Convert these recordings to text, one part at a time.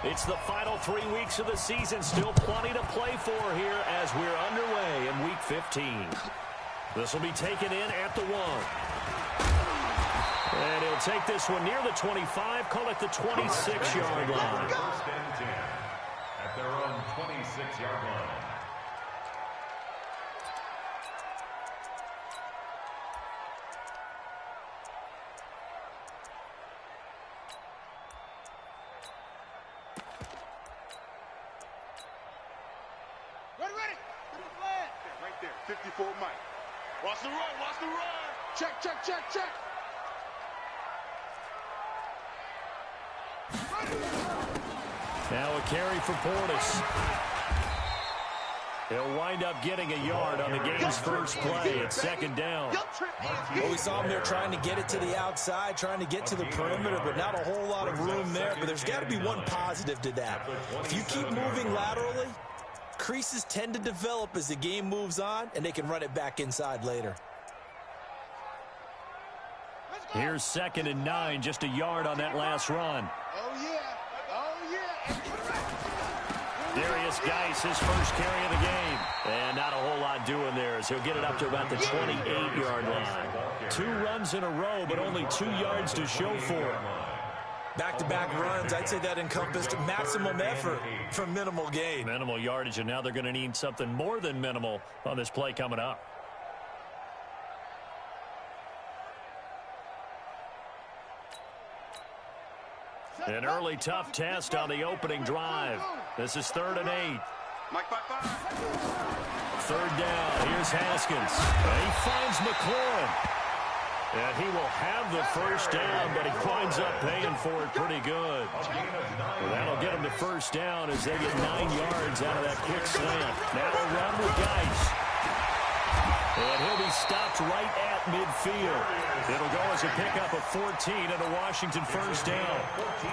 It's the final 3 weeks of the season. Still plenty to play for here as we're underway in Week 15. This will be taken in at the 1. And he'll take this one near the 25, call it the 26-yard line. First and 10 at their own 26-yard line. Ready. Put the flag. Right there, 54 Mike. Watch the run. Check. Now a carry for Portis. He'll wind up getting a yard on the game's first play. It's second down. Well, we saw him there trying to get it to the outside, trying to get to the perimeter, but not a whole lot of room there. But there's got to be one positive to that. If you keep moving laterally, creases tend to develop as the game moves on, and they can run it back inside later. Here's 2nd and 9, just a yard on that last run. Oh, yeah. Darius Geis, his first carry of the game. And not a whole lot doing there as he'll get it up to about the 28-yard line. 2 runs in a row, but only 2 yards to show for him. Back-to-back runs, I'd say that encompassed maximum effort for minimal gain. Minimal yardage, and now they're going to need something more than minimal on this play coming up. An early tough test on the opening drive. This is 3rd and 8. Mike, 3rd down. Here's Haskins. And he finds McLaurin. And he will have the first down, but he winds up paying for it pretty good. Well, that'll get him the first down as they get 9 yards out of that quick slant. Now a run with Geis. And he'll be stopped right at midfield. It'll go as a pickup of 14 and a Washington first down.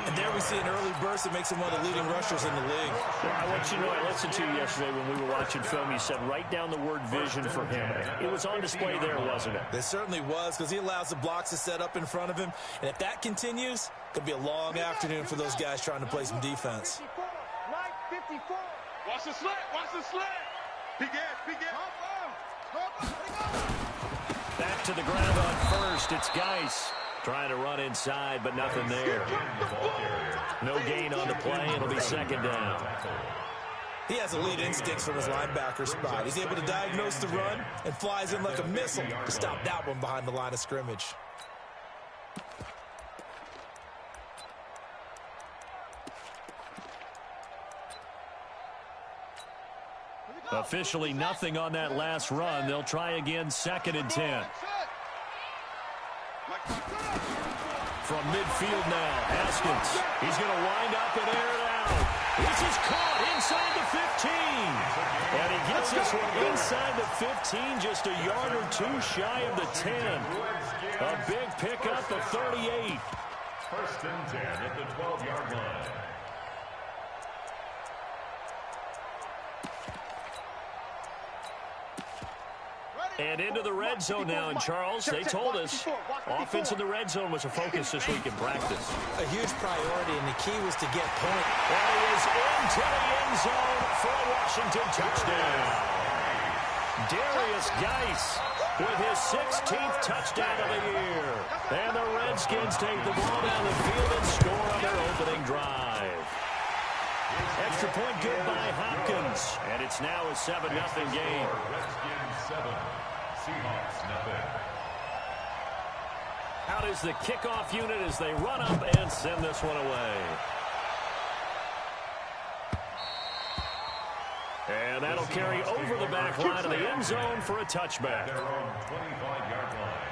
And there we see an early burst that makes him one of the leading rushers in the league. I want you to know, I listened to you yesterday when we were watching film. You said write down the word vision for him. It was on display there, wasn't it? It certainly was, because he allows the blocks to set up in front of him. And if that continues, it could be a long afternoon for those guys trying to play some defense. 54. Watch the slant. Big ass. Back to the ground on first. It's Geis trying to run inside, but nothing there. No gain on the play. It'll be 2nd down. He has elite instincts from his linebacker spot. He's able to diagnose the run and flies in like a missile to stop that one behind the line of scrimmage. Officially nothing on that last run. They'll try again, 2nd and 10. From midfield now, Haskins. He's going to wind up and air it out. This is caught inside the 15. And he gets this one inside the 15, just a yard or 2 shy of the 10. A big pickup of 38. 1st and 10 at the 12-yard line. And into the red zone now. And, Charles, they told us offense in the red zone was a focus this week in practice. A huge priority, and the key was to get points. And he is into the end zone for a Washington touchdown. Darius Geis with his 16th touchdown of the year. And the Redskins take the ball down the field and score on their opening drive. Extra point good by Hopkins. And it's now a 7-0 game. Redskins 7, Seahawks nothing. Out is the kickoff unit as they run up and send this one away. And that'll carry over the back line of the end zone for a touchback. Their own 25-yard line.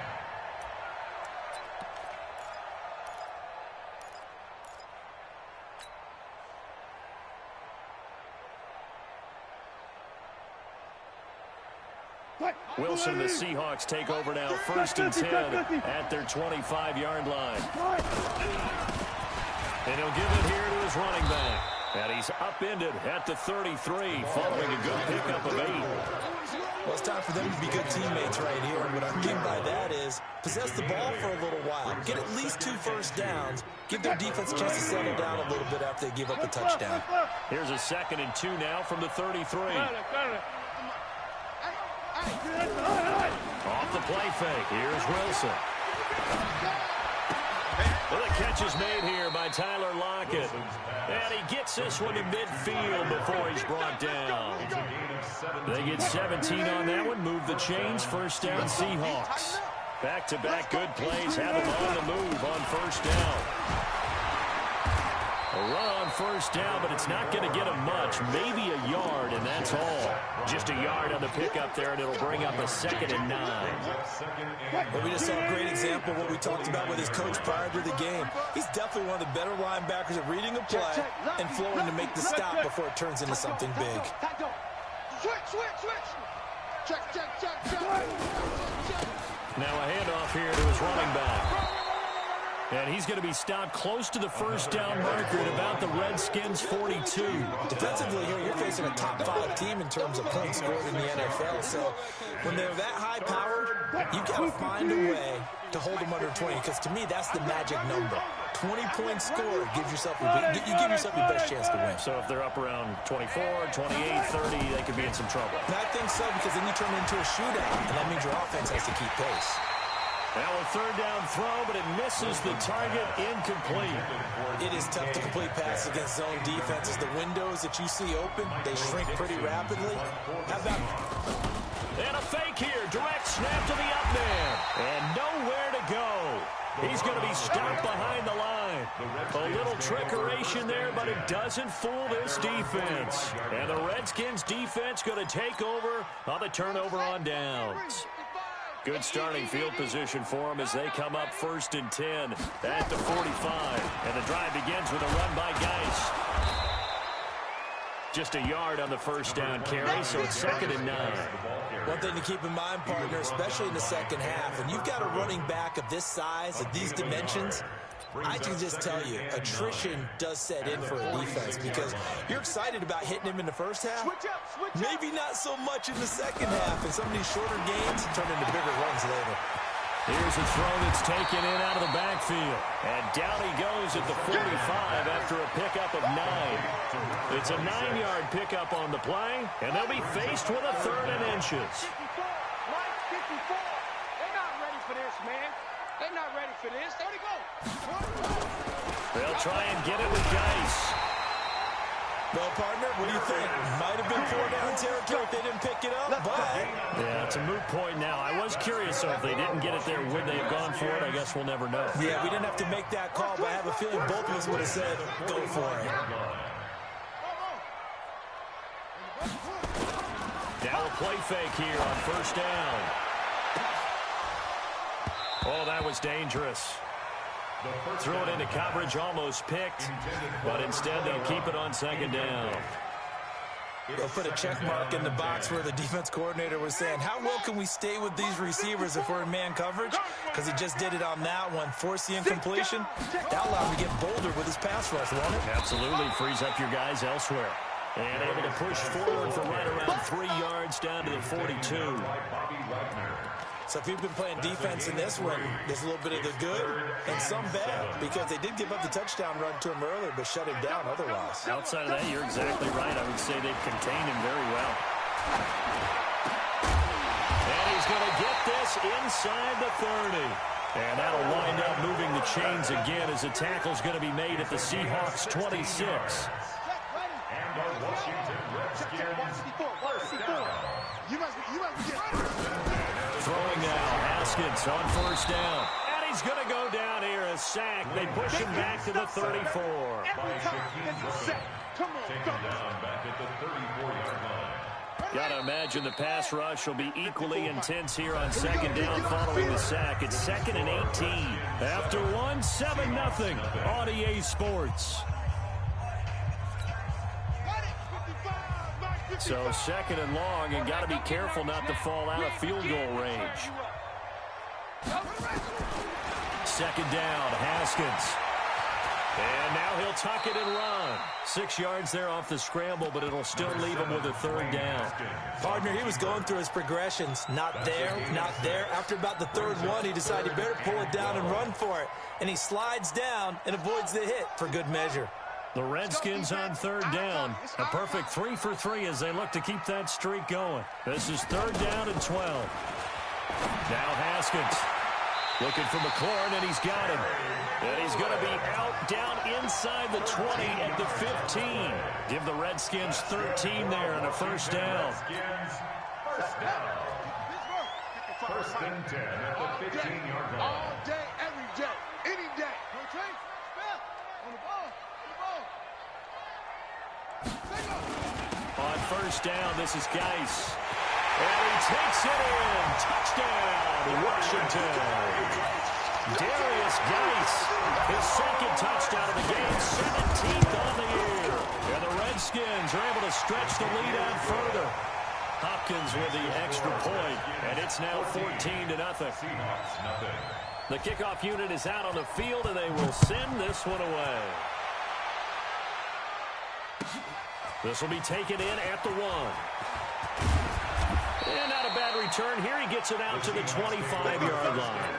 Wilson, the Seahawks take over now, 1st and 10 at their 25-yard line. And he'll give it here to his running back. And he's upended at the 33 following a good pickup of 8. Well, it's time for them to be good teammates right here. What I mean by that is possess the ball for a little while. Get at least 2 first downs. Give their defense a chance to settle down a little bit after they give up a touchdown. Here's a 2nd and 2 now from the 33. Off the play fake. Here's Wilson. Well, the catch is made here by Tyler Lockett. And he gets this one to midfield before he's brought down. They get 17 on that one. Move the chains. First down, Seahawks. Back-to-back good plays. Have them on the move on first down. A run on first down, but it's not going to get him much. Maybe a yard, and that's all. Just a yard on the pickup there, and it'll bring up a 2nd and 9. Well, we just saw a great example of what we talked about with his coach prior to the game. He's definitely one of the better linebackers at reading a play and flowing to make the stop before it turns into something big. Now a handoff here to his running back. And he's going to be stopped close to the first down marker at about the Redskins' 42. Defensively here, you're facing a top 5 team in terms of points scored in the NFL. So when they're that high-powered, you've got to find a way to hold them under 20. Because to me, that's the magic number. 20 points scored gives yourself you give yourself your best chance to win. So if they're up around 24, 28, 30, they could be in some trouble. And I think so, because then you turn it into a shootout, and that means your offense has to keep pace. Now a 3rd down throw, but it misses the target, incomplete. It is tough to complete passes against zone defenses. The windows that you see open, they shrink pretty rapidly. How about... And a fake here. Direct snap to the up man. And nowhere to go. He's going to be stopped behind the line. A little trickeration there, but it doesn't fool this defense. And the Redskins defense going to take over on the turnover on downs. Good starting field position for them as they come up 1st and 10 at the 45. And the drive begins with a run by Geis. Just a yard on the first down carry, so it's 2nd and 9. One thing to keep in mind, partner, especially in the second half, when you've got a running back of this size, of these dimensions, I can just tell you, attrition does set in for a defense because you're excited about hitting him in the first half. Maybe not so much in the second half, and some of these shorter games turn into bigger runs later. Here's a throw that's taken in out of the backfield. And down he goes at the 45 after a pickup of 9. It's a 9-yard pickup on the play, and they'll be faced with a 3rd and inches. They're not ready for this, man. They're not ready for this. There they go. They'll try and get it with Geis. Well, partner, what do you think? Might have been 4-down territory if they didn't pick it up, but... Yeah, it's a moot point now. I was curious, so if they didn't get it there, would they have gone for it? I guess we'll never know. Yeah, we didn't have to make that call, but I have a feeling both of us would have said, go for it. Now a play fake here on first down. Oh, that was dangerous. Threw it into coverage, almost picked, but instead they'll keep it on 2nd down. They'll put a check mark in the box where the defense coordinator was saying, how well can we stay with these receivers if we're in man coverage? Because he just did it on that one, forced the incompletion. That allowed him to get bolder with his pass rush, won't it? Absolutely, frees up your guys elsewhere. And able to push forward for right around 3 yards down to the 42. So if you've been playing defense in this one, there's a little bit of the good and some bad, because they did give up the touchdown run to him earlier, but shut him down otherwise. Outside of that, you're exactly right. I would say they've contained him very well. And he's going to get this inside the 30. And that'll wind up moving the chains again as the tackle's going to be made at the Seahawks 26. And the Washington Redskins first down. You must be Throwing now, Haskins on first down. And he's going to go down here, a sack. They push him back to the 34. Taken down back at the 34-yard line. Got to imagine the pass rush will be equally intense here on 2nd down following the sack. It's 2nd and 18. After one, 7-0 on EA Sports. So 2nd and long, and got to be careful not to fall out of field goal range. 2nd down, Haskins. And now he'll tuck it and run. 6 yards there off the scramble, but it'll still leave him with a third down. Partner, he was going through his progressions. Not there, not there. After about the third one, he decided he better pull it down and run for it. And he slides down and avoids the hit for good measure. The Redskins on third down. A perfect 3 for 3 as they look to keep that streak going. This is third down and 12. Now Haskins looking for McLaurin, and he's got him. And he's going to be out down inside the 20 at the 15. Give the Redskins 13 there and a first down. First and 10 at the 15-yard line. All day, every day, any day. On the ball. On first down, this is Geis. And he takes it in. Touchdown, Washington. Darius Geis, his second touchdown of the game, 17th on the year. And the Redskins are able to stretch the lead out further. Hopkins with the extra point, and it's now 14-0. Seahawks, nothing. The kickoff unit is out on the field, and they will send this one away. This will be taken in at the 1. And not a bad return here. He gets it out to the 25-yard line.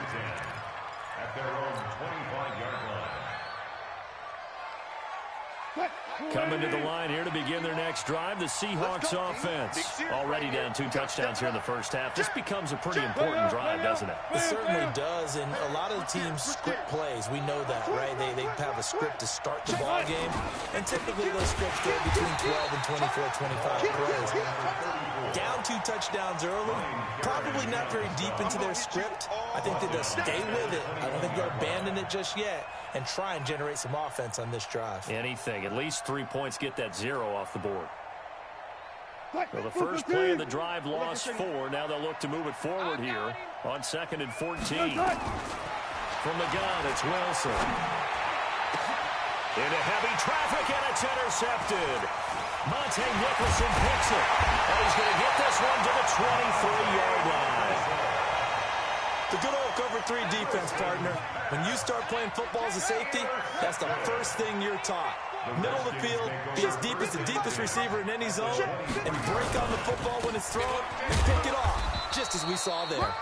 At their own 25-yard line. Coming to the line here to begin their next drive, the Seahawks offense. Already down 2 touchdowns here in the first half. This becomes a pretty important drive, doesn't it? It certainly does, and a lot of the teams script plays. We know that, right? They have a script to start the ball game, and typically those scripts go between 12 and 24, 25 plays. Down 2 touchdowns early, probably not very deep into their script. I think they'll stay with it. I don't think they'll abandon it just yet and try and generate some offense on this drive. Anything. At least 3 points, get that 0 off the board. Well, the first play of the drive lost 4. Now they'll look to move it forward here on 2nd and 14. From the gun, it's Wilson. Into heavy traffic, and it's intercepted. Monte Nicholson picks it. And he's going to get this one to the 23-yard line. The good old cover 3 defense, partner. When you start playing football as a safety, that's the first thing you're taught. Middle of the field, be as deep as the deepest receiver in any zone, and break on the football when it's thrown and pick it off, just as we saw there.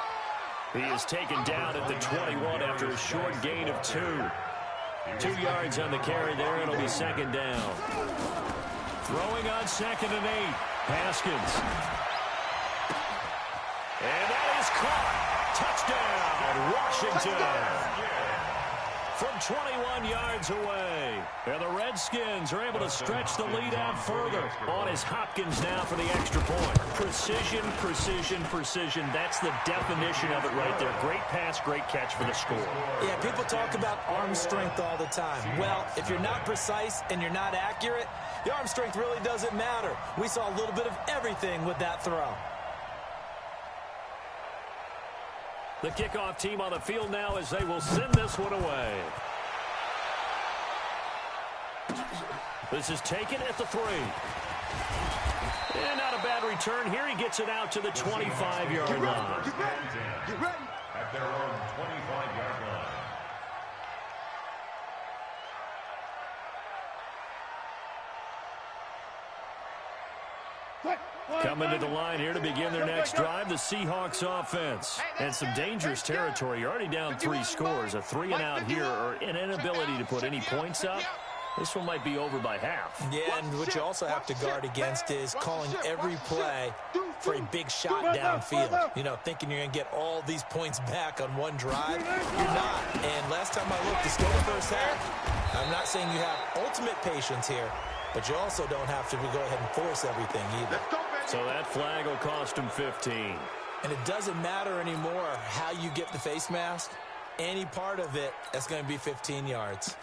He is taken down at the 21 after a short gain of 2. 2 yards on the carry there. It'll be 2nd down. Throwing on 2nd and 8. Haskins. And that is caught. Touchdown, Washington. From 21 yards away. And the Redskins are able to stretch the lead out further. On is Hopkins now for the extra point. Precision, precision, precision. That's the definition of it right there. Great pass, great catch for the score. Yeah, people talk about arm strength all the time. Well, if you're not precise and you're not accurate, the arm strength really doesn't matter. We saw a little bit of everything with that throw. The kickoff team on the field now as they will send this one away. This is taken at the 3. And not a bad return here. He gets it out to the 25-yard line. Get ready. At their own 25-yard line. Coming to the line here to begin their next drive, the Seahawks offense. And some dangerous territory. You're already down 3 scores. A 3 and out here, or an inability to put any points up. This one might be over by half. Yeah, and what you also have to guard against is calling every play for a big shot downfield. You know, thinking you're going to get all these points back on one drive. You're not. And last time I looked, to start the first half, I'm not saying you have ultimate patience here, but you also don't have to go ahead and force everything either. So that flag will cost him 15. And it doesn't matter anymore how you get the face mask. Any part of it, that's going to be 15 yards.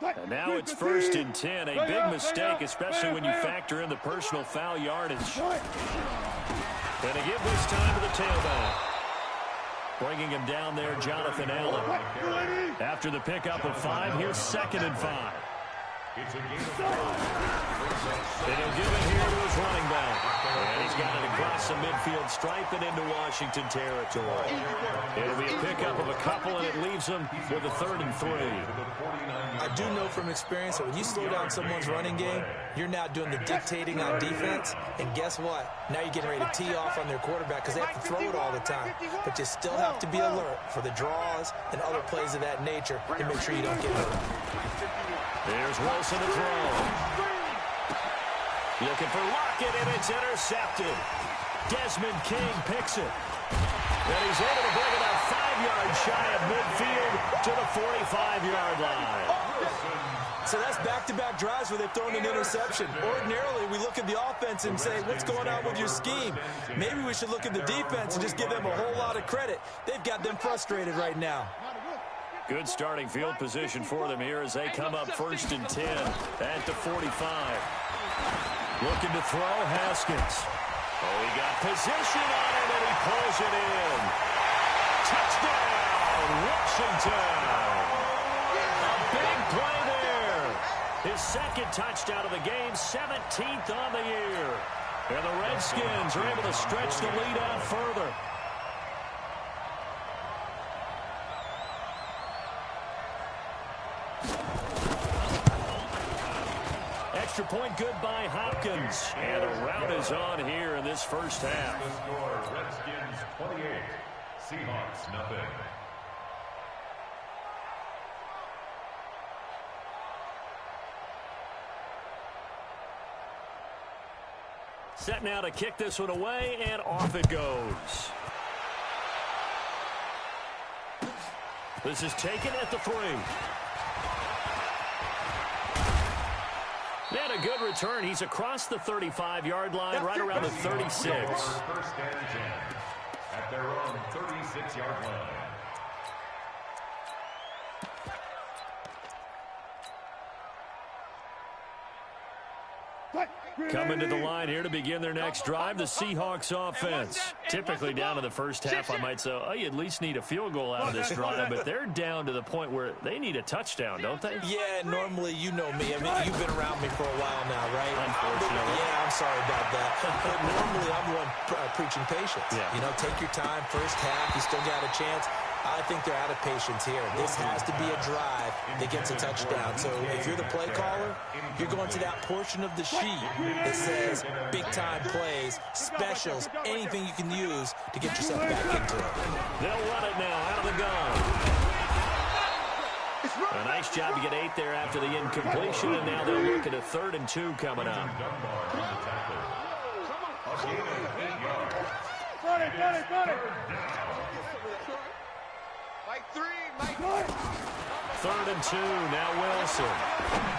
And now it's 1st and 10. A big mistake, especially when you factor in the personal foul yardage. And to give this time to the tailback. Bringing him down there, Jonathan Allen. After the pickup of 5, here's 2nd and 5. It's a gain of 4. And he'll give it here to his running back. And he's got it across the midfield stripe and into Washington territory. It'll be a pickup of a couple, and it leaves them with a 3rd and 3. I do know from experience that when you slow down someone's running game, you're now doing the dictating on defense. And guess what? Now you're getting ready to tee off on their quarterback because they have to throw it all the time. But you still have to be alert for the draws and other plays of that nature to make sure you don't get hurt. There's Wilson to throw. Looking for Lockett, and it's intercepted. Desmond King picks it. And he's able to bring it up 5 yards shy of midfield to the 45-yard line. So that's back-to-back drives where they've thrown an interception. Ordinarily, we look at the offense and say, what's going on with your scheme? Maybe we should look at the defense and just give them a whole lot of credit. They've got them frustrated right now. Good starting field position for them here as they come up 1st and 10 at the 45. Looking to throw, Haskins. Oh, he got position on it, and he pulls it in. Touchdown, Washington. A big play there. His 2nd touchdown of the game, 17th on the year. And the Redskins are able to stretch the lead out further. Extra point good by Hopkins. And a rout is on here in this first half. The score, Redskins 28, Seahawks nothing. Set now to kick this one away, and off it goes. This is taken at the 3. And a good return. He's across the 35-yard line, right around the 36. 1st and 10 at their own 36-yard line. Coming to the line here to begin their next drive, the Seahawks offense. Typically down in the first half, I might say, oh, you at least need a field goal out of this drive, but they're down to the point where they need a touchdown, don't they? Yeah, normally, you know me. I mean, you've been around me for a while now, right? Unfortunately. Yeah, I'm sorry about that. But normally, I'm the one preaching patience. Yeah. You know, take your time. First half, you still got a chance. I think they're out of patience here. This has to be a drive that gets a touchdown. So if you're the play caller, you're going to that portion of the sheet that says big-time plays, specials, anything you can use to get yourself back into it. They'll run it now out of the gun. A nice job to get 8 there after the incompletion, and now they'll look at a 3rd and 2 coming up. Mike 3, Mike 4. 3rd and 2, now Wilson.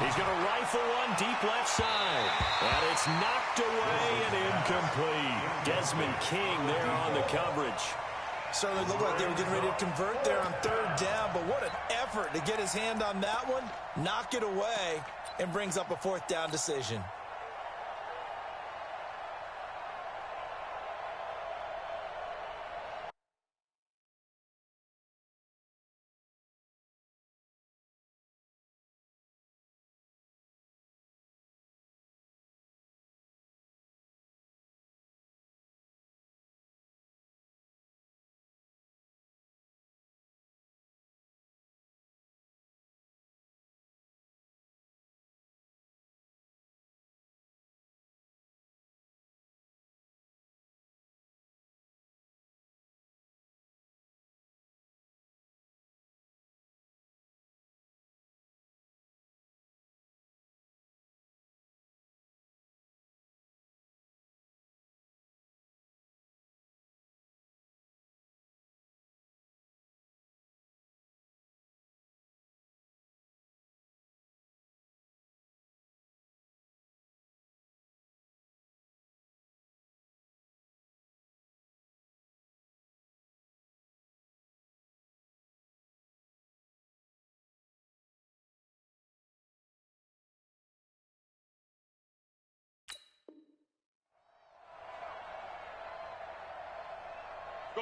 He's going to rifle one deep left side. And it's knocked away and incomplete. Desmond King there on the coverage. Certainly looked like they were getting ready to convert there on 3rd down, but what an effort to get his hand on that one, knock it away, and brings up a 4th down decision.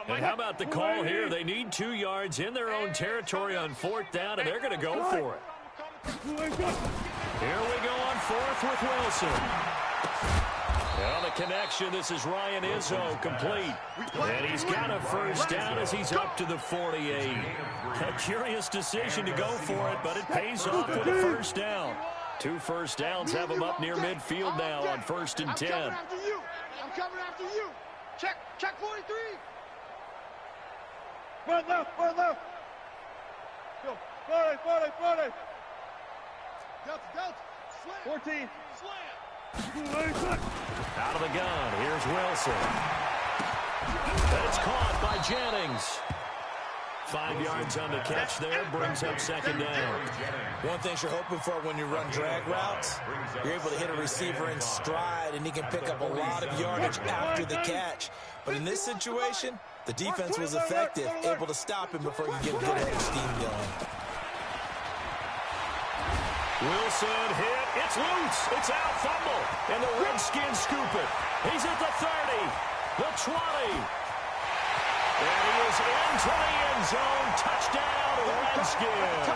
And how about the call here? They need 2 yards in their own territory on 4th down, and they're going to go for it. Here we go on fourth with Wilson. And on the connection, this is Ryan Izzo, complete. And he's got a first down as he's up to the 48. A curious decision to go for it, but it pays off with a first down. 2 first downs have him up near midfield now on 1st and 10. I'm coming after you. I'm coming after you. Check 43. Run left. Go. 40. Delta. Slam. 14. Slam. Out of the gun, here's Wilson. That's caught by Jennings. 5 yards on the catch there, brings up second down. One thing you're hoping for when you run drag routes, you're able to hit a receiver in stride, and he can pick up a lot of yardage after the catch. But in this situation, the defense was effective, able to stop him before you get a good head of steam going. Wilson hit. It's loose. It's out. Fumble. And the Redskins scoop it. He's at the 30. The 20. And he is into the end zone. Touchdown, Redskins.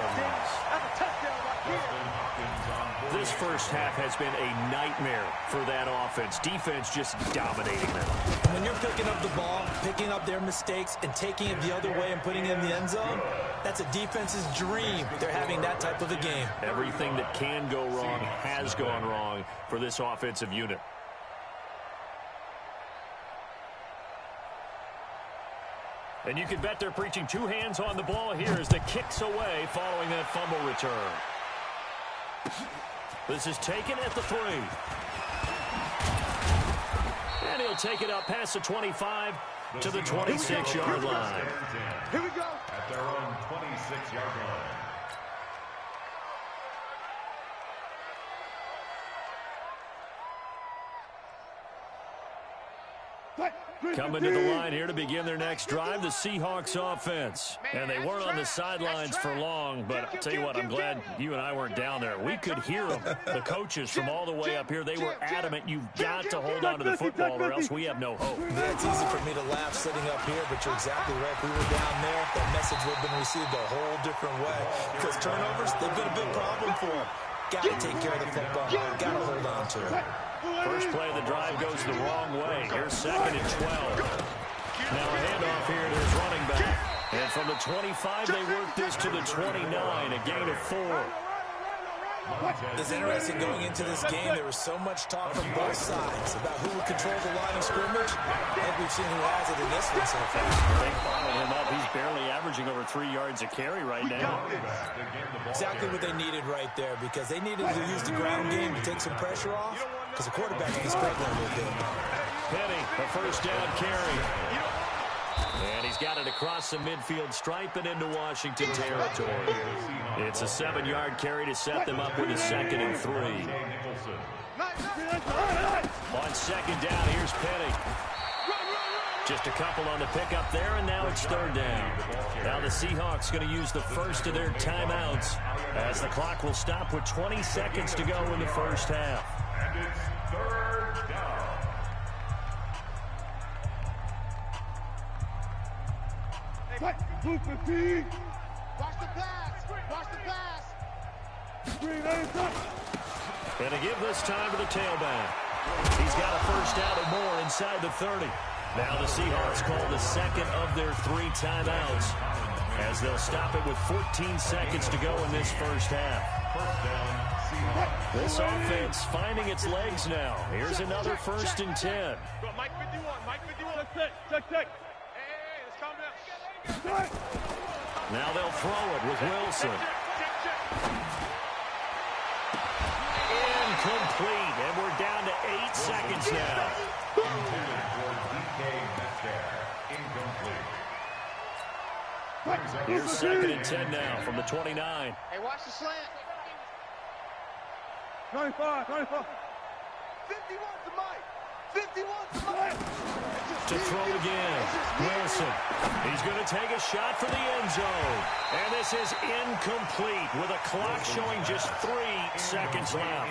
This first half has been a nightmare for that offense. Defense just dominating them. When you're picking up the ball, picking up their mistakes, and taking it the other way and putting it in the end zone, that's a defense's dream. They're having that type of a game. Everything that can go wrong has gone wrong for this offensive unit. And you can bet they're preaching 2 hands on the ball here as the kick's away following that fumble return. This is taken at the 3. And he'll take it up past the 25 to the 26-yard line. Here we go. At their own 26-yard line. Coming to the line here to begin their next drive, the Seahawks offense. And they weren't on the sidelines for long, but I'll tell you what, I'm glad you and I weren't down there. We could hear them, the coaches from all the way up here. They were adamant, you've got to hold on to the football or else we have no hope. Yeah, it's easy for me to laugh sitting up here, but you're exactly right. If we were down there, that message would have been received a whole different way. Because turnovers, they've been a big problem for them. Got to take care of the football. Got to hold on to it. First play of the drive goes the wrong way. Here's 2nd and 12. Now a handoff here to his running back. And from the 25, they work this to the 29, a gain of 4. It's interesting going into this game. There was so much talk from both sides about who would control the line of scrimmage. I think we've seen who has it in this one so far. They followed him up. He's barely averaging over 3 yards a carry right now. Exactly what they needed right there, because they needed to use the ground game to take some pressure off, because the quarterback can be struggling a little bit. Penny, a first down carry. And he's got it across the midfield stripe and into Washington territory. It's a 7-yard carry to set them up with a 2nd and 3. On 2nd down, here's Penny. Just a couple on the pickup there, and now it's 3rd down. Now the Seahawks going to use the first of their timeouts as the clock will stop with 20 seconds to go in the first half. And it's 3rd down. Watch the pass. And to give this time to the tailback. He's got a first down or more inside the 30. Now the Seahawks call the 2nd of their 3 timeouts as they'll stop it with 14 seconds to go in this first half. This offense finding its legs now. Here's another 1st and 10. Mike 51. Check. Hey, let's calm down. Now they'll throw it with Wilson. Incomplete, and we're down to 8 seconds now. Intended for DK Metcalf. Incomplete. Here's 2nd and 10 now from the 29. Hey, watch the slant. 25. 51 to Mike. 51 to Mike. To throw again, Wilson. He's going to take a shot for the end zone. And this is incomplete with a clock showing just 3 seconds left.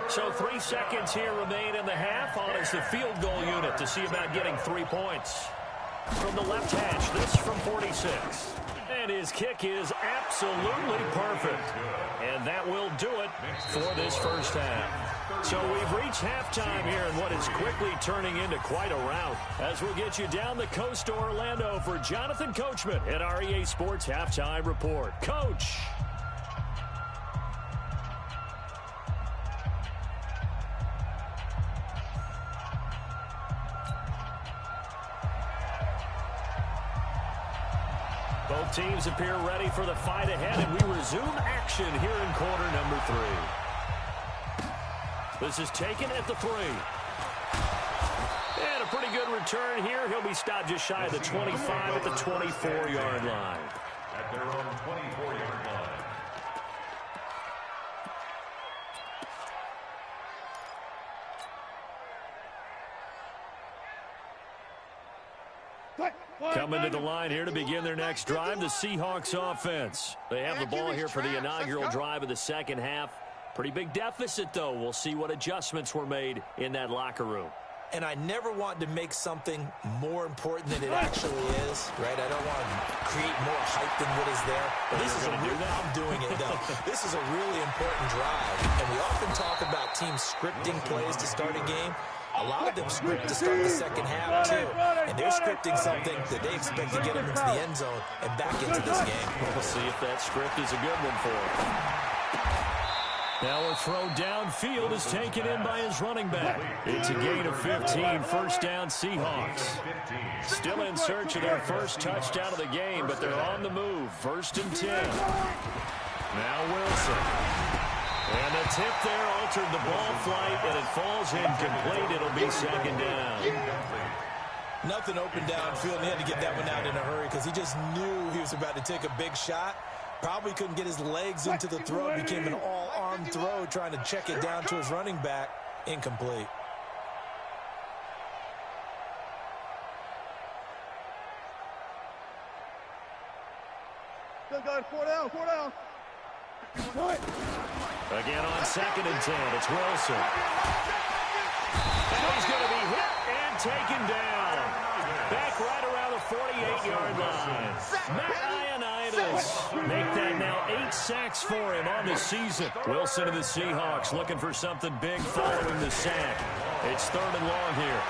So 3 seconds here remain in the half on as the field goal unit to see about getting 3 points. From the left hash, this from 46. And his kick is absolutely perfect. And that will do it for this first half. So we've reached halftime here in what is quickly turning into quite a rout. As we'll get you down the coast to Orlando for Jonathan Coachman at our EA Sports Halftime Report. Coach. Both teams appear ready for the fight ahead, and we resume action here in quarter number 3. This is taken at the 3. And a pretty good return here. He'll be stopped just shy of the 25 at the 24-yard line. At their own 24-yard line. Coming to the line here to begin their next drive, the Seahawks offense. They have the ball here for the inaugural drive of the second half. Pretty big deficit, though. We'll see what adjustments were made in that locker room. And I never want to make something more important than it actually is, right? I don't want to create more hype than what is there. But this is I'm doing it, though. This is a really important drive. And we often talk about teams scripting plays to start a game. A lot of them script to start the second half, too. And they're scripting something that they expect to get them into the end zone and back into this game. We'll see if that script is a good one for them. Now a throw downfield is taken in by his running back. It's a gain of 15, first down Seahawks. Still in search of their first touchdown of the game, but they're on the move. First and 10. Now Wilson. And the tip there altered the ball flight, and it falls incomplete. It'll be second down. Nothing open downfield. He had to get that one out in a hurry because he just knew he was about to take a big shot. Probably couldn't get his legs into the throw. It became an all-arm throw trying to check it down to his running back. Incomplete. Still got 4 down, 4 down. Again on second and 10, it's Wilson. And he's going to be hit and taken down. Back right around the 48-yard line. Matt Ioannidis make that now 8 sacks for him on the season. Wilson and the Seahawks looking for something big following the sack. It's third and long here.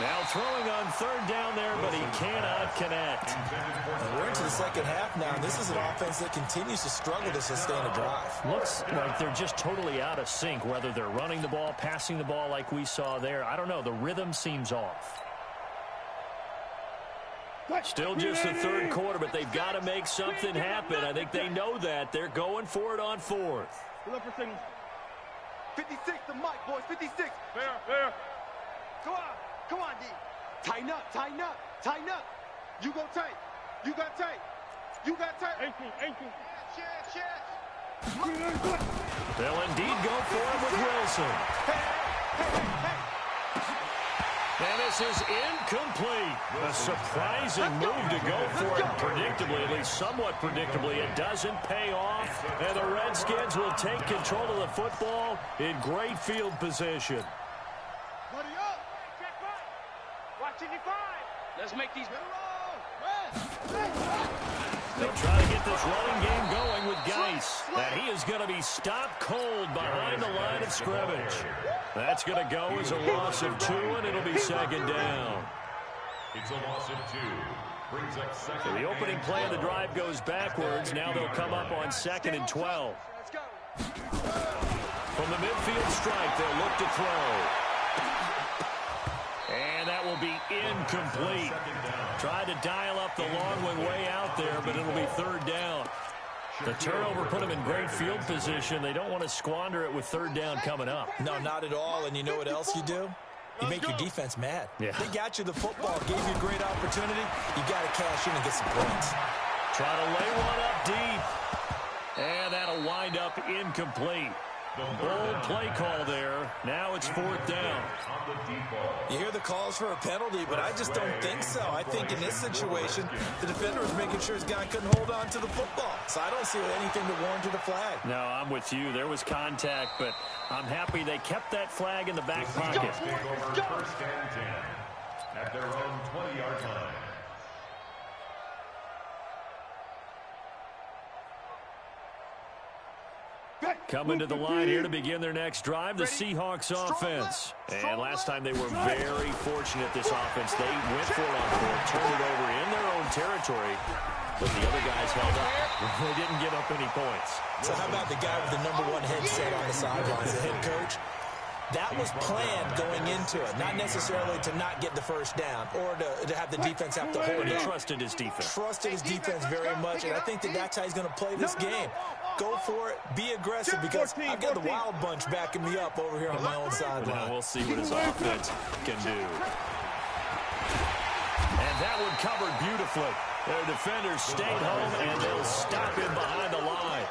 Now throwing on third down there, but he cannot connect. We're into the second half now, and this is an offense that continues to struggle to sustain a drive. Looks like they're just totally out of sync, whether they're running the ball, passing the ball like we saw there. I don't know. The rhythm seems off. Still just the third quarter, but they've got to make something happen. I think they know that. They're going for it on fourth. 56 to Mike, boys. 56. Fair. Come on, D. Tighten up. Tighten up. You go tight. You got tight. 18. Cheers. They'll indeed go for it with Wilson. Hey. And this is incomplete. A surprising move to go for it predictably, at least somewhat predictably. It doesn't pay off, and the Redskins will take control of the football in great field position. Buddy up. Check right. Watching you five. Let's make these. They'll try to get this running game going with Geis. And he is going to be stopped cold behind the line of scrimmage. That's going to go as a loss of 2, and it'll be second down. It's a loss of 2. Brings up second. So the opening play of the drive goes backwards. Now they'll come up on second and 12. Let's go. From the midfield strike, they'll look to throw. And that will be incomplete. Tried to dial up the long one way out there, but it'll be third down. The turnover put them in great field position. They don't want to squander it with third down coming up. No, not at all. And you know what else you do? You make your defense mad. Yeah. They got you the football, gave you a great opportunity. You got to cash in and get some points. Try to lay one up deep. And that'll wind up incomplete. Bold play call there. Now it's 4th down. You hear the calls for a penalty, but I just don't think so. I think in this situation, the defender was making sure his guy couldn't hold on to the football. So I don't see anything that warranted a flag. No, I'm with you. There was contact, but I'm happy they kept that flag in the back pocket. First and 10 at their own 20-yard line. Coming to the line here to begin their next drive, the Seahawks offense. And last time they were very fortunate, this offense. They went for it on fourth, turned it over in their own territory, but the other guys held up. They didn't give up any points. So how about the guy with the #1 headset on the sidelines, the head coach? That was planned going into it, not necessarily to not get the first down or to have the defense have to hold it. He trusted his defense. Trusted his defense very much, and I think that's how he's going to play this game. Go for it, be aggressive, because I've got the Wild Bunch backing me up over here on my own sideline. Now we'll see what his offense can do. And that one covered beautifully. Their defenders stayed home, and they'll stop him behind the line.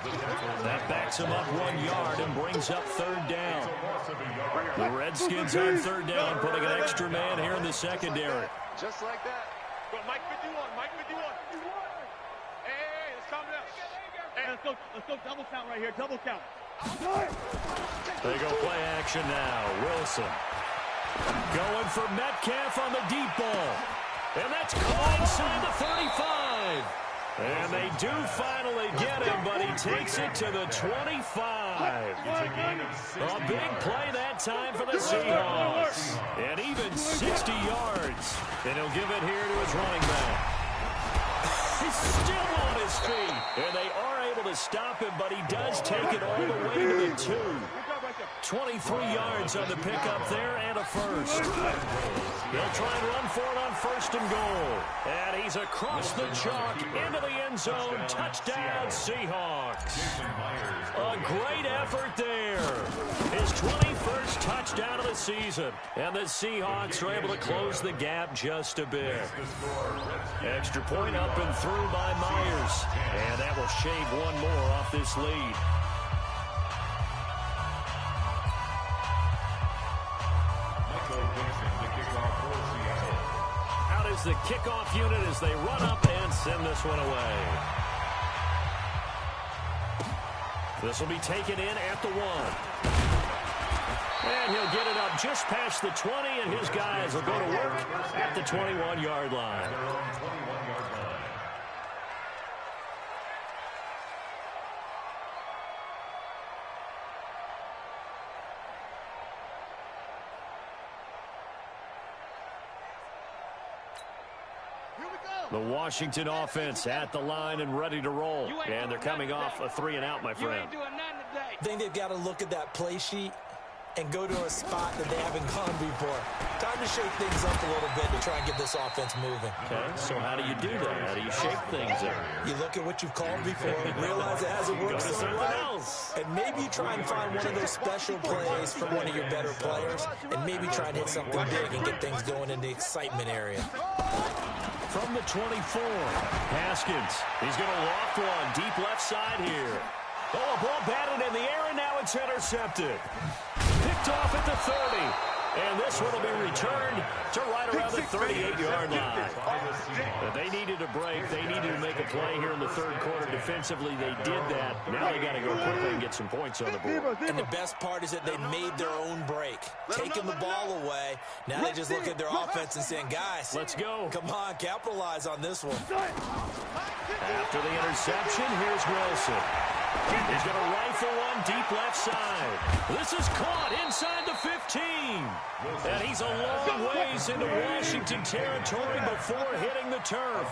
That backs him up 1 yard and brings up 3rd down. The Redskins on 3rd down, putting an extra man here in the secondary. Just like that. Go, Mike 51, Mike 51. Hey, let's calm down. Hey, let's go double count right here, double count. They go play action now. Wilson going for Metcalf on the deep ball. And that's caught inside the 35. And they do finally get him, but he takes it to the 25. A big play that time for the Seahawks. And even 60 yards. And he'll give it here to his running back. He's still on his feet. And they are able to stop him, but he does take it all the way to the 2. 23 yards on the pickup there and a first. They'll try and run for it on 1st and goal. And he's across the chalk into the end zone. Touchdown, Seahawks. A great effort there. His 21st touchdown of the season. And the Seahawks are able to close the gap just a bit. Extra point up and through by Myers. And that will shave one more off this lead. Out is the kickoff unit as they run up and send this one away. This will be taken in at the 1. And he'll get it up just past the 20, and his guys will go to work at the 21-yard line. The Washington offense at the line and ready to roll. And they're coming off a 3-and-out, my friend. I think they've got to look at that play sheet and go to a spot that they haven't gone before. Time to shake things up a little bit to try and get this offense moving. Okay, so how do you do that? How do you shake things up? You look at what you've called before, realize it hasn't worked something else. And maybe you try and find one of those special plays from one of your better players, and maybe try and hit something big and get things going in the excitement area. From the 24, Haskins. He's going to loft one deep left side here. Oh, a ball batted in the air, and now it's intercepted. Picked off at the 30. And this one will be returned to right around the 38-yard line. They needed a break. They needed to make a play here in the 3rd quarter. Defensively, they did that. Now they got to go quickly and get some points on the board. And the best part is that they made their own break, taking the ball away. Now they just look at their offense and saying, guys, let's go. Come on, capitalize on this one. After the interception, here's Wilson. He's going to rifle one deep left side. This is caught inside the 15. And he's a long ways into Washington territory before hitting the turf.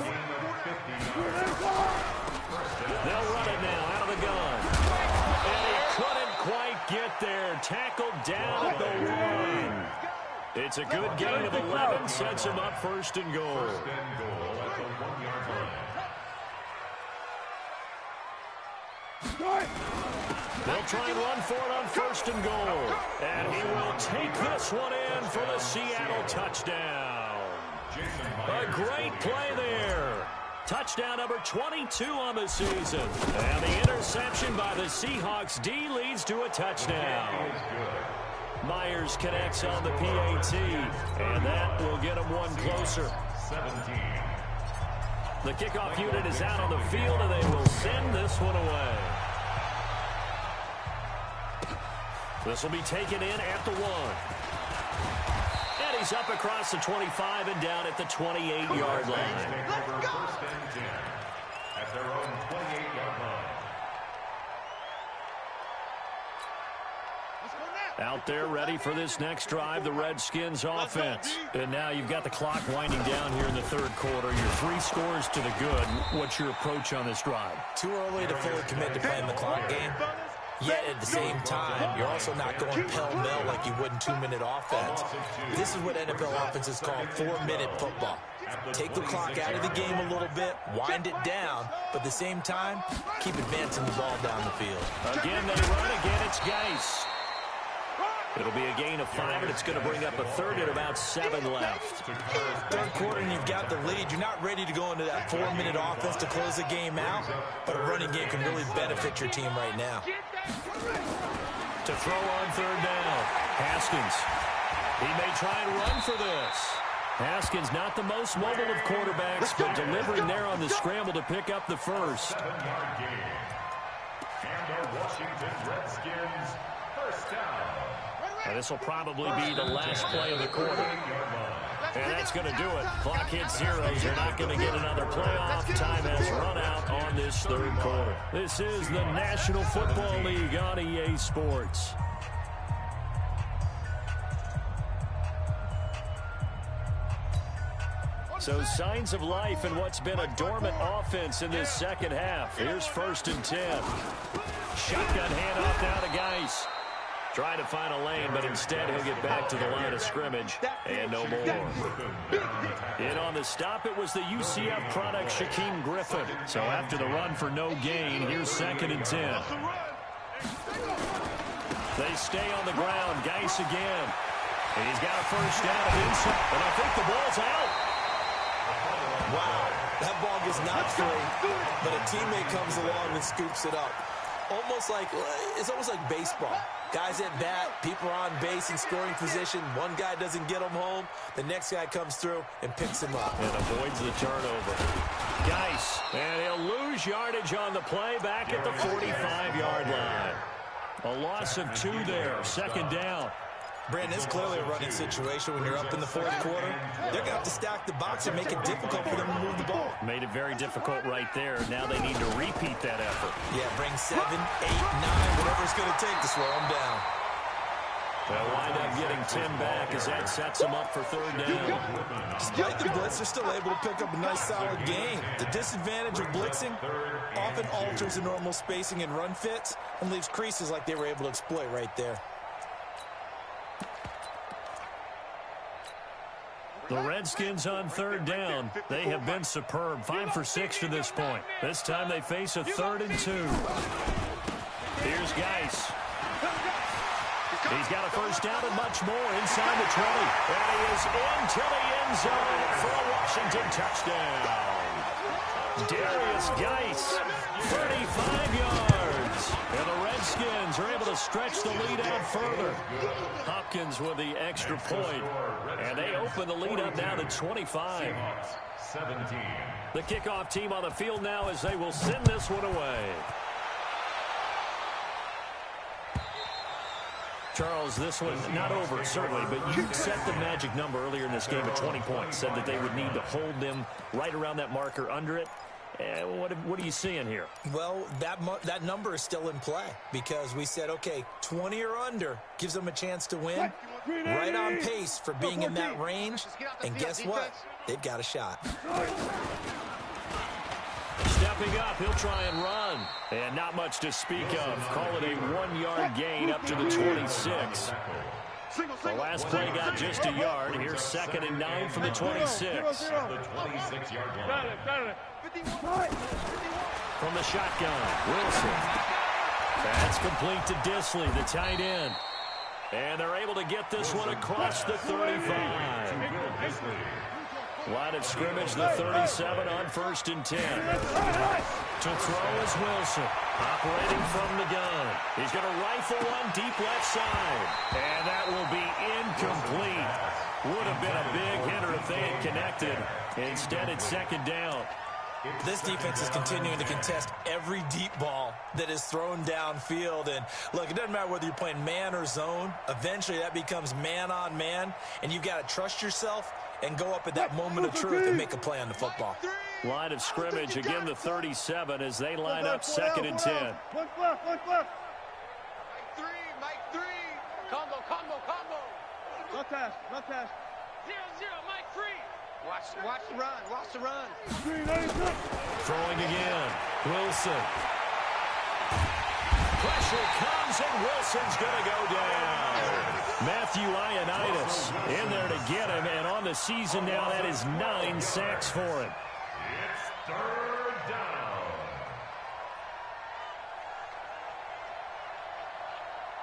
They'll run it now out of the gun. And he couldn't quite get there. Tackled down at the 1. It's a good gain of 11. Sets him up 1st and goal. They'll try and run for it on 1st and goal. And he will take this one in for the Seattle touchdown. A great play there. Touchdown number 22 on the season. And the interception by the Seahawks D leads to a touchdown. Myers connects on the PAT, and that will get him one closer. 17. The kickoff unit is out on the field, and they will send this one away. This will be taken in at the 1. And he's up across the 25 and down at the 28-yard line. First and 10 at their own 28-yard line. Out there ready for this next drive, the Redskins offense. And now you've got the clock winding down here in the third quarter. You're 3 scores to the good. What's your approach on this drive? Too early to fully commit to playing the clock game. Yet at the same time, you're also not going pell-mell like you would in 2-minute offense. This is what NFL offenses call 4-minute football. Take the clock out of the game a little bit, wind it down, but at the same time, keep advancing the ball down the field. Again, they run. Again, it's Geis. It'll be a gain of 5, and it's going to bring up a third at about 7 left. Third quarter, and you've got the lead. You're not ready to go into that 4-minute offense to close the game out, but a running game can really benefit your team right now. To throw on third down, Haskins. He may try and run for this. Haskins not the most mobile of quarterbacks, but delivering there on the scramble to pick up the first. 7-yard gain. And the Washington Redskins first down. And this will probably be the last play of the quarter. And that's going to do it. Clock hits 0. You're not going to get another playoff. Time has run out on this third quarter. This is the National Football League on EA Sports. So signs of life in what's been a dormant offense in this second half. Here's 1st and 10. Shotgun handoff now to Geis. Trying to find a lane, but instead he'll get back to the line of scrimmage and no more. In on the stop, it was the UCF product, Shaquem Griffin. So after the run for no gain, here's 2nd and 10. They stay on the ground. Geis again. And he's got a first down and inside. And I think the ball's out. Wow, that ball gets knocked free, but a teammate comes along and scoops it up. It's almost like baseball. Guys at bat, people are on base in scoring position. One guy doesn't get him home. The next guy comes through and picks him up. And avoids the turnover. Geis, and he'll lose yardage on the play back at the 45-yard line. A loss of 2 there, 2nd down. Brandon, it's clearly a running situation when you're up in the 4th quarter. They're going to have to stack the box and make it difficult for them to move the ball. Made it very difficult right there. Now they need to repeat that effort. Yeah, bring 7, 8, 9, whatever it's going to take to slow them down. They'll wind up getting 10 back as that sets them up for 3rd down. Despite the blitz, they're still able to pick up a nice solid gain. The disadvantage of blitzing often alters the normal spacing and run fits and leaves creases like they were able to exploit right there. The Redskins on 3rd down. They have been superb. 5 for 6 to this point. This time they face a 3rd and 2. Here's Geis. He's got a first down and much more inside the 20. And he is into the end zone for a Washington touchdown. Darius Geis, 35 yards. And the Redskins are able to stretch the lead out further. Hopkins with the extra point. And they open the lead up now to 25. 17. The kickoff team on the field now as they will send this one away. Charles, this one not over, certainly, but you set the magic number earlier in this game at 20 points. Said that they would need to hold them right around that marker under it. What are you seeing here? Well, that number is still in play because we said, okay, 20 or under gives them a chance to win. Right on pace for being in that range. And guess what? They've got a shot. Stepping up, he'll try and run. And not much to speak of. Call it a 1-yard gain up to the 26. The last play got just a yard. Here's 2nd and 9 from the 26. The 26-yard line. From the shotgun, Wilson. That's complete to Disley, the tight end. And they're able to get this one across the 35. Line of scrimmage, the 37 on 1st and 10. To throw is Wilson. Operating from the gun. He's going to rifle one deep left side. And that will be incomplete. Would have been a big hitter if they had connected. Instead, it's 2nd down. This defense is continuing to contest every deep ball that is thrown downfield. And, look, it doesn't matter whether you're playing man or zone. Eventually, that becomes man-on-man, and you've got to trust yourself and go up at that moment of truth and make a play on the football. Line of scrimmage, again the 37 as they line up 2nd and 10. One left. Mike 3. Combo. Left hash. 0-0, Mike 3. Watch the run. Throwing again. Wilson. Pressure comes, and Wilson's going to go down. Matthew Ioannidis in there to get him, and on the season now, that is 9 sacks for him. It's 3rd down.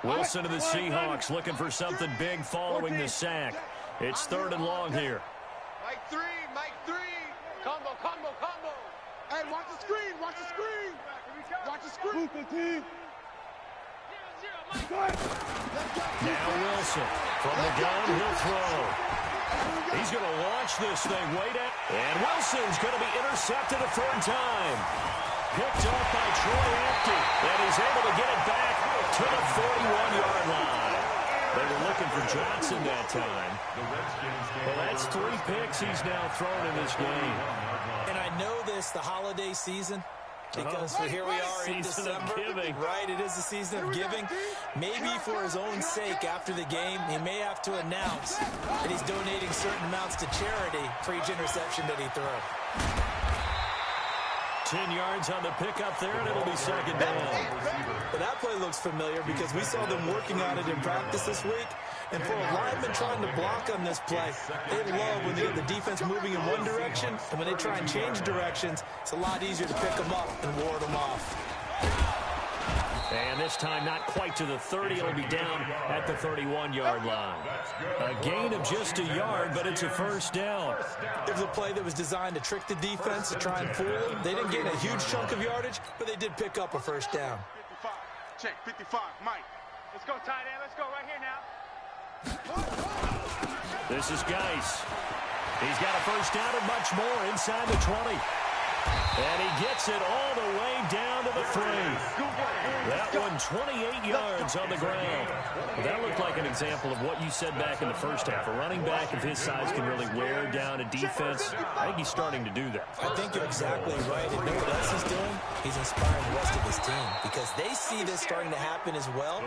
Wilson to the Seahawks looking for something big following the sack. It's 3rd and long here. Mike 3. Combo. Hey, watch the screen. Watch the screen. 0-0, Mike. Now Wilson from the gun, he'll throw. He's going to launch this thing way down. And Wilson's going to be intercepted a 3rd time. Picked up by Troy Apke. And he's able to get it back to the 41-yard line. They were looking for Johnson that time. Well, that's 3 picks he's now thrown in this game. And I know this, the holiday season, because here we are in December. Right, it is the season of giving. Maybe for his own sake after the game, he may have to announce that he's donating certain amounts to charity for each interception that he threw. 10 yards on the pickup there, and it'll be 2nd down. But that play looks familiar because we saw them working on it in practice this week. And for a lineman trying to block on this play, they love when they get the defense moving in one direction, and when they try and change directions, it's a lot easier to pick them up and ward them off. And this time not quite to the 30. It'll be down at the 31-yard line. A gain of just a yard, but it's a 1st down. It was a play that was designed to trick the defense, to try and fool them. They didn't gain a huge chunk of yardage, but they did pick up a 1st down. 55. Check, 55. Mike. Let's go, tight end. Let's go right here now. This is Geis. He's got a 1st down and much more inside the 20. And he gets it all the way down to the 3. That one 28 yards on the ground. That looked like an example of what you said back in the first half. A running back of his size can really wear down a defense. I think he's starting to do that. I think you're exactly right. And you know what else he's doing? He's inspiring the rest of his team because they see this starting to happen as well.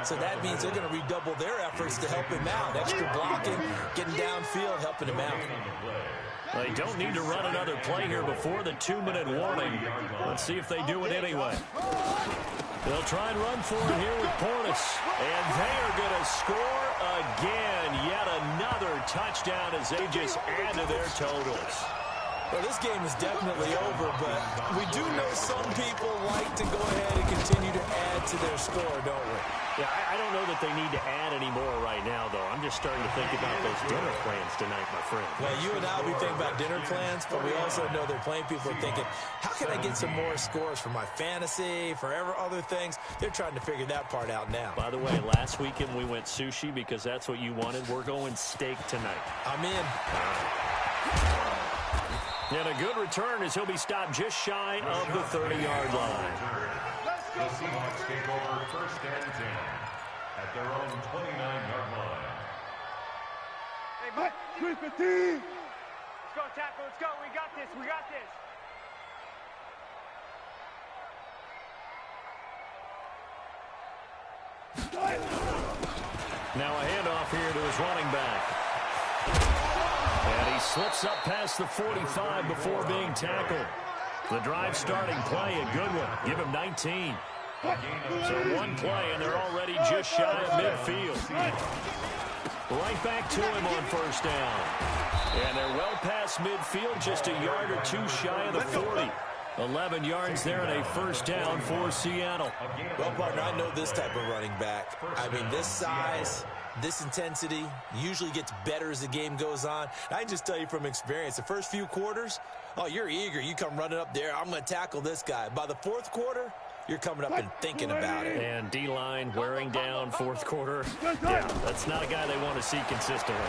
So that means they're going to redouble their efforts to help him out. Extra blocking, getting downfield, helping him out. They don't need to run another play here before the 2-minute warning. Let's see if they do it anyway. They'll try and run for it here with Portis. And they are going to score again. Yet another touchdown as they just add to their totals. Well, this game is definitely over, but we do know some people like to go ahead and continue to add to their score, don't we? Yeah, I don't know that they need to add any more right now, though. I'm just starting to think about those dinner plans tonight, my friend. Well, you and I, we think about dinner plans, but we also know they're playing people are thinking, how can I get some more scores for my fantasy, for other things? They're trying to figure that part out now. By the way, last weekend we went sushi because that's what you wanted. We're going steak tonight. I'm in. And a good return as he'll be stopped just shy of the 30-yard line. The Seahawks take over 1st and 10 at their own 29-yard line. Hey, Mike. 315. Let's go, tackle. Let's go. We got this. Now a handoff here to his running back. And he slips up past the 45 before being tackled. The drive starting play, a good one. Give him 19. So one play, and they're already just shy of midfield. Right back to him on 1st down. And they're well past midfield, just a yard or two shy of the 40. 11 yards there and a 1st down for Seattle. Well, partner, I know this type of running back. I mean, this size, This intensity usually gets better as the game goes on. I can just tell you from experience, the first few quarters, oh, you're eager. You come running up there, I'm going to tackle this guy. By the fourth quarter, you're coming up and thinking about it. And D-line wearing down fourth quarter. Yeah, that's not a guy they want to see consistently.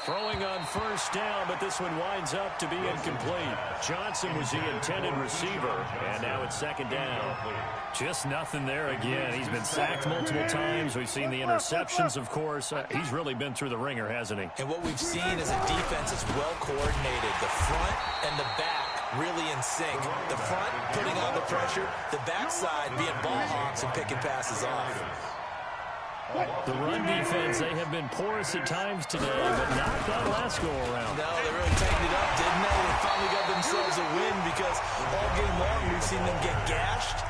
Throwing on first down, but this one winds up to be incomplete. Johnson was the intended receiver, and now it's second down. Just nothing there again. He's been sacked multiple times. We've seen the interceptions, of course. He's really been through the ringer, hasn't he? And what we've seen is a defense that's well coordinated. The front and the back really in sync. The front putting on the pressure, the backside being ball hawks and picking passes off. The run defense, they have been porous at times today, but not that last go-around. No, they really tightened it up, didn't they? They finally got themselves a win because all game long we've seen them get gashed.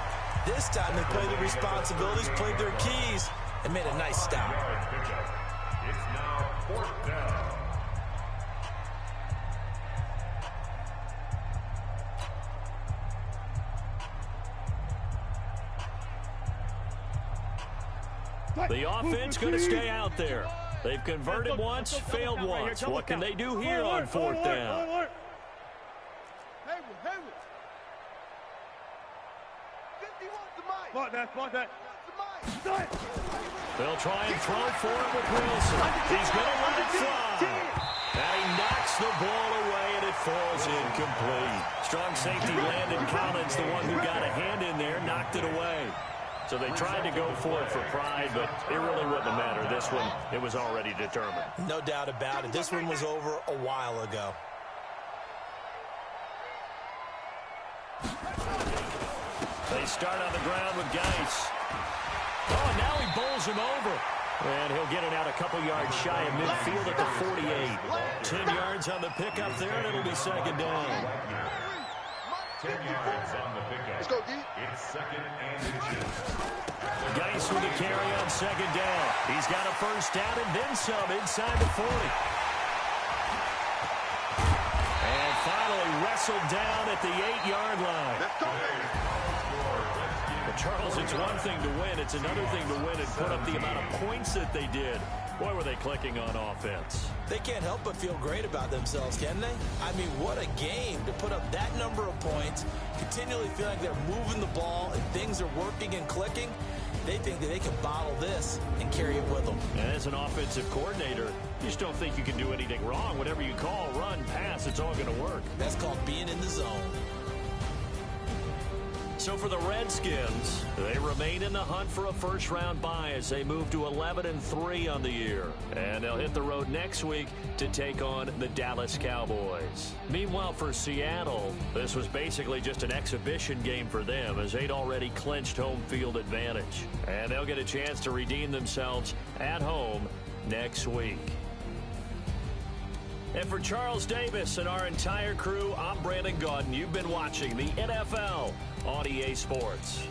This time they played their responsibilities, played their keys, and made a nice stop. It's now fourth down. The offense going to stay out there. They've converted once, failed once. What can they do here on fourth down? They'll try and throw for it with Wilson. He's going to let it fly. And he knocks the ball away, and it falls incomplete. Strong safety Landon Collins, the one who got a hand in there, knocked it away. So they tried to go for it for pride, but it really wouldn't have mattered. This one, it was already determined. No doubt about it. This one was over a while ago. They start on the ground with Geis. Oh, now he bowls him over. And he'll get it out a couple yards shy of midfield at the 48. 10 yards on the pickup there, and it'll be second down. 10 yards on the pickup. Let's go, D. It's second and inches. Geis with the carry on second down. He's got a first down and then some inside the 40. And finally wrestled down at the 8-yard line. Let's go. But Charles, it's one thing to win. It's another thing to win and put up the amount of points that they did. Boy, were they clicking on offense. They can't help but feel great about themselves, can they? I mean, what a game to put up that number of points, continually feel like they're moving the ball and things are working and clicking. They think that they can bottle this and carry it with them. And as an offensive coordinator, you just don't think you can do anything wrong. Whatever you call, run, pass, it's all going to work. That's called being in the zone. So for the Redskins, they remain in the hunt for a first-round bye as they move to 11-3 on the year. And they'll hit the road next week to take on the Dallas Cowboys. Meanwhile, for Seattle, this was basically just an exhibition game for them as they'd already clinched home field advantage. And they'll get a chance to redeem themselves at home next week. And for Charles Davis and our entire crew, I'm Brandon Gaudin. You've been watching the NFL on EA Sports.